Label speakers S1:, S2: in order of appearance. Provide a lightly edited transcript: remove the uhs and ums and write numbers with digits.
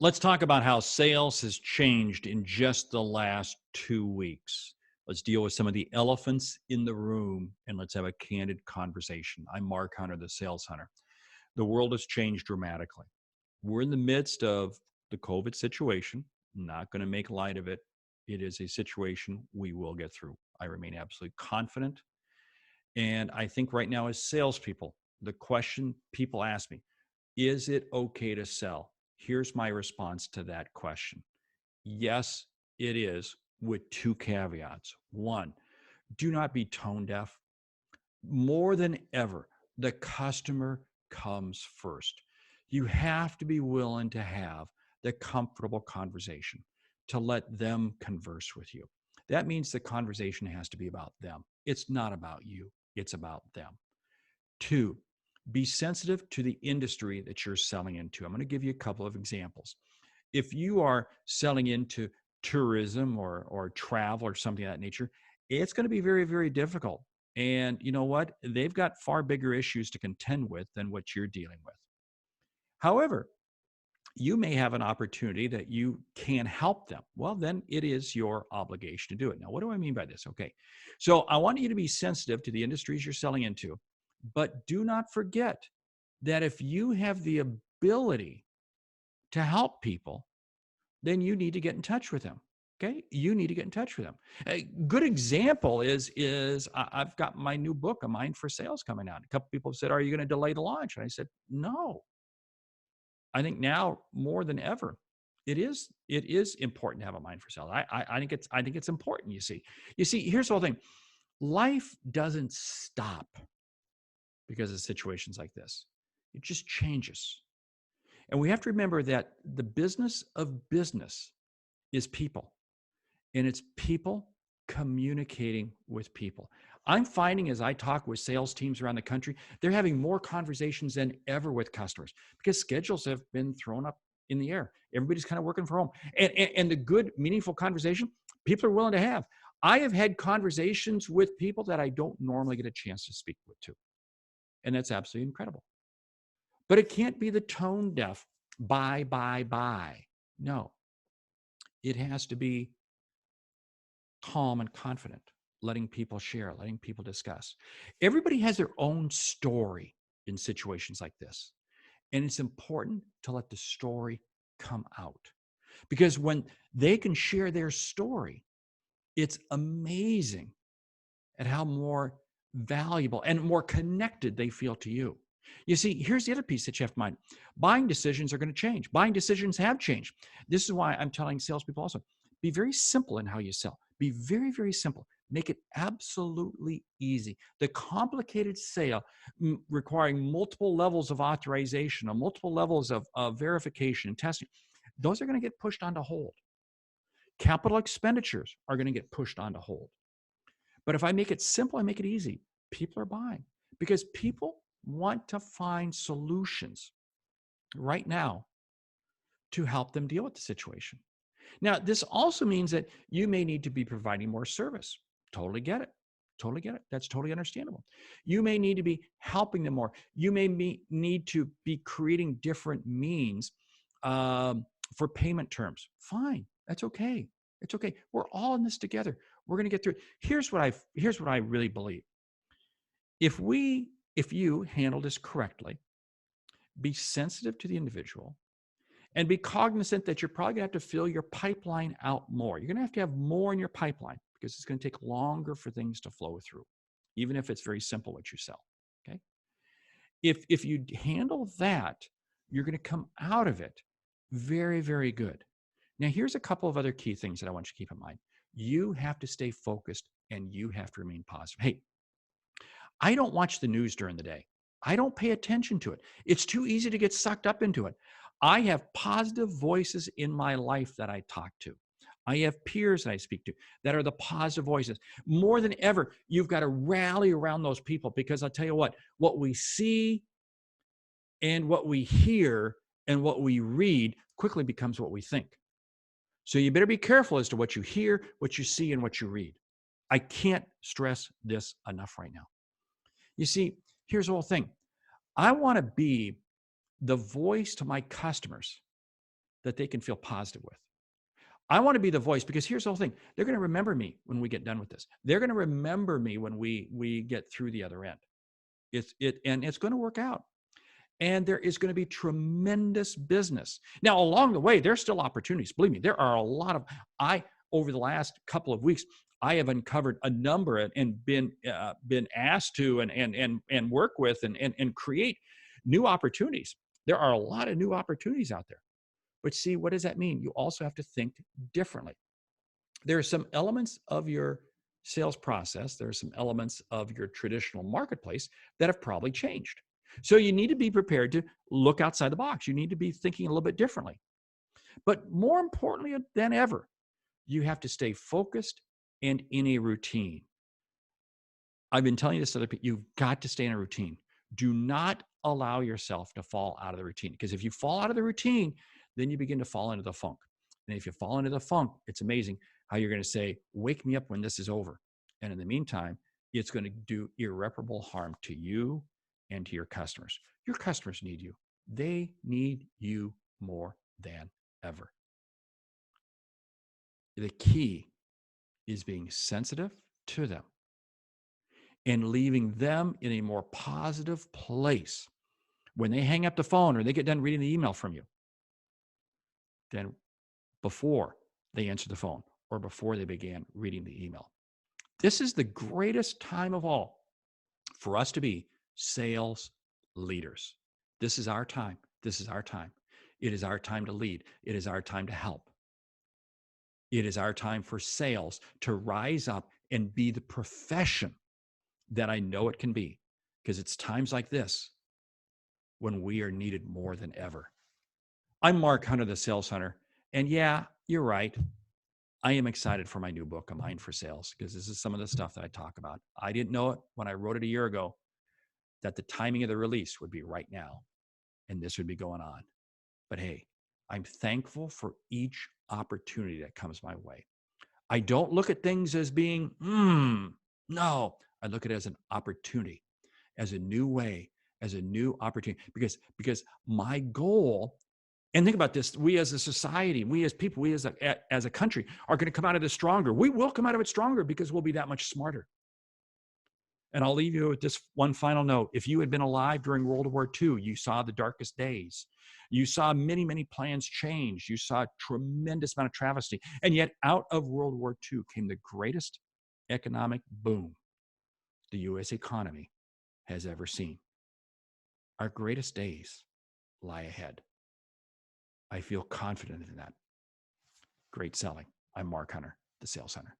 S1: Let's talk about how sales has changed in just the last 2 weeks. Let's deal with some of the elephants in the room and let's have a candid conversation. I'm Mark Hunter, the sales hunter. The world has changed dramatically. We're in the midst of the COVID situation. Not going to make light of it. It is a situation we will get through. I remain absolutely confident. And I think right now, as salespeople, the question people ask me, is it okay to sell? Here's my response to that question. Yes, it is, with two caveats. One, do not be tone deaf. More than ever, the customer comes first. You have to be willing to have the comfortable conversation to let them converse with you. That means the conversation has to be about them. It's not about you, it's about them. Two, be sensitive to the industry that you're selling into. I'm going to give you a couple of examples. If you are selling into tourism or travel or something of that nature, it's going to be very, very difficult. And you know what? They've got far bigger issues to contend with than what you're dealing with. However, you may have an opportunity that you can help them. Well, then it is your obligation to do it. Now, what do I mean by this? Okay. So I want you to be sensitive to the industries you're selling into, but do not forget that if you have the ability to help people, then you need to get in touch with them. Okay, you need to get in touch with them. A good example is I've got my new book, A Mind for Sales, coming out. A couple people have said, "Are you going to delay the launch?" And I said, "No. I think now more than ever, it is important to have a mind for sales. I think it's important. You see. Here's the whole thing: life doesn't stop because of situations like this. It just changes, and we have to remember that the business of business is people. And it's people communicating with people. I'm finding as I talk with sales teams around the country, they're having more conversations than ever with customers because schedules have been thrown up in the air. Everybody's kind of working from home. And the good, meaningful conversation people are willing to have. I have had conversations with people that I don't normally get a chance to speak with to. And that's absolutely incredible. But it can't be the tone deaf, buy, buy, buy. No, it has to be calm and confident, letting people share, letting people discuss. Everybody has their own story in situations like this. And it's important to let the story come out because when they can share their story, it's amazing at how more valuable and more connected they feel to you. You see, here's the other piece that you have to mind. Buying decisions are going to change. Buying decisions have changed. This is why I'm telling salespeople also, be very simple in how you sell. Be very, very simple. Make it absolutely easy. The complicated sale requiring multiple levels of authorization or multiple levels of verification and testing, those are going to get pushed onto hold. Capital expenditures are going to get pushed onto hold. But if I make it simple, I make it easy, people are buying because people want to find solutions right now to help them deal with the situation. Now, this also means that you may need to be providing more service. Totally get it. Totally get it. That's totally understandable. You may need to be helping them more. You may need to be creating different means for payment terms. Fine. That's okay. It's okay. We're all in this together. We're going to get through it. Here's what I really believe. If you handle this correctly, be sensitive to the individual, and be cognizant that you're probably going to have to fill your pipeline out more. You're going to have more in your pipeline because it's going to take longer for things to flow through, even if it's very simple what you sell. Okay. If you handle that, you're going to come out of it very, very good. Now, here's a couple of other key things that I want you to keep in mind. You have to stay focused and you have to remain positive. Hey, I don't watch the news during the day. I don't pay attention to it. It's too easy to get sucked up into it. I have positive voices in my life that I talk to. I have peers that I speak to that are the positive voices. More than ever, you've got to rally around those people because I'll tell you what we see and what we hear and what we read quickly becomes what we think. So you better be careful as to what you hear, what you see, and what you read. I can't stress this enough right now. You see, here's the whole thing. I want to be the voice to my customers that they can feel positive with. I want to be the voice because here's the whole thing. They're going to remember me when we get done with this. They're going to remember me when we get through the other end. And it's going to work out. And there is going to be tremendous business. Now, along the way, there's still opportunities. Believe me, there are a lot of over the last couple of weeks, I have uncovered a number and been asked to and work with and create new opportunities. There are a lot of new opportunities out there. But see, what does that mean? You also have to think differently. There are some elements of your sales process, there are some elements of your traditional marketplace that have probably changed. So you need to be prepared to look outside the box. You need to be thinking a little bit differently. But more importantly than ever, you have to stay focused and in a routine. I've been telling you this to other people, you've got to stay in a routine. Do not allow yourself to fall out of the routine, because if you fall out of the routine, then you begin to fall into the funk. And if you fall into the funk, it's amazing how you're going to say, wake me up when this is over. And in the meantime, it's going to do irreparable harm to you and to your customers. Your customers need you. They need you more than ever. The key is being sensitive to them and leaving them in a more positive place when they hang up the phone or they get done reading the email from you than before they answer the phone or before they began reading the email. This is the greatest time of all for us to be sales leaders. This is our time. This is our time. It is our time to lead. It is our time to help. It is our time for sales to rise up and be the profession that I know it can be, because it's times like this when we are needed more than ever. I'm Mark Hunter, the Sales Hunter. And yeah, you're right. I am excited for my new book, A Mind for Sales, because this is some of the stuff that I talk about. I didn't know it when I wrote it a year ago that the timing of the release would be right now and this would be going on. But hey, I'm thankful for each opportunity that comes my way. I don't look at things as being, no, I look at it as an opportunity, as a new way, as a new opportunity, because my goal, and think about this, we as a society, we as people, we as a country are going to come out of this stronger. We will come out of it stronger because we'll be that much smarter. And I'll leave you with this one final note. If you had been alive during World War II, you saw the darkest days. You saw many, many plans change. You saw a tremendous amount of travesty. And yet out of World War II came the greatest economic boom the U.S. economy has ever seen. Our greatest days lie ahead. I feel confident in that. Great selling. I'm Mark Hunter, the Sales Hunter.